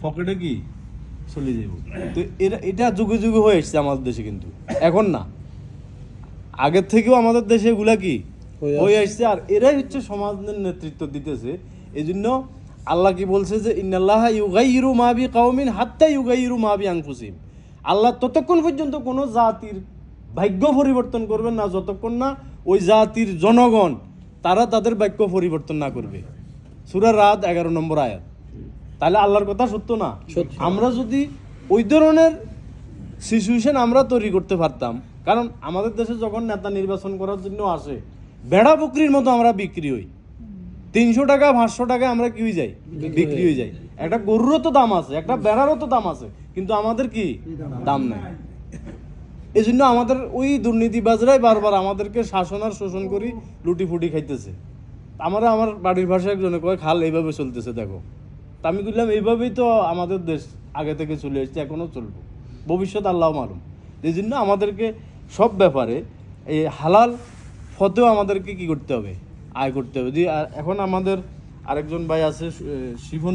পকেটে কি চলে যাইব। তো এটা যুগে যুগে হয়ে এসছে আমাদের দেশে, কিন্তু এখন না, আগের থেকেও আমাদের দেশে এগুলা কি হয়ে আসছে। আর এরাই হচ্ছে সমাজের নেতৃত্ব দিতেছে। এই জন্য আল্লাহ কি বলছে যে ইন্নাল্লাহা ইউগাইয়িরু মা বিকাউমিন হাত্তা ইউগাইয়িরু মা বিআনফুসিহিম। আল্লাহ ততক্ষণ পর্যন্ত কোনো জাতির ভাগ্য পরিবর্তন করবেন না যতক্ষণ না ওই জাতির জনগণ তারা তাদের ভাগ্য পরিবর্তন না করবে। সূরা রাদ 11 নম্বর আয়াত। তাহলে আল্লাহর কথা সত্য না? আমরা যদি ওই ধরনের সিচুয়েশন আমরা তৈরি করতে পারতাম, কারণ আমাদের দেশে যখন নেতা নির্বাচন করার জন্য আসে বেড়া বকরির মতো আমরা বিক্রি হই। 300 টাকা 500 টাকা আমরা কি হয়ে যাই, বিক্রি হয়ে যাই। একটা গরুরও তো দাম আছে, একটা বেড়ারও তো দাম আছে, কিন্তু আমাদের কি দাম নাই। এই জন্য আমাদের ওই দুর্নীতিবাজরাই বারবার আমাদেরকে শাসন আর শোষণ করি লুটি ফুটি খাইতেছে। আমার বাড়ির ভাষায় একজনে কয় খাল এইভাবে চলতেছে দেখো। তা আমি বললাম এইভাবেই তো আমাদের দেশ আগে থেকে চলে এসেছে, এখনো চলবো, ভবিষ্যৎ আল্লাহ মালুম। এই জন্য আমাদেরকে সব ব্যাপারে এই হালাল ফতেও আমাদেরকে কি করতে হবে, আয় করতে হবে। এখন আমাদের আরেকজন ভাই আছে শিফন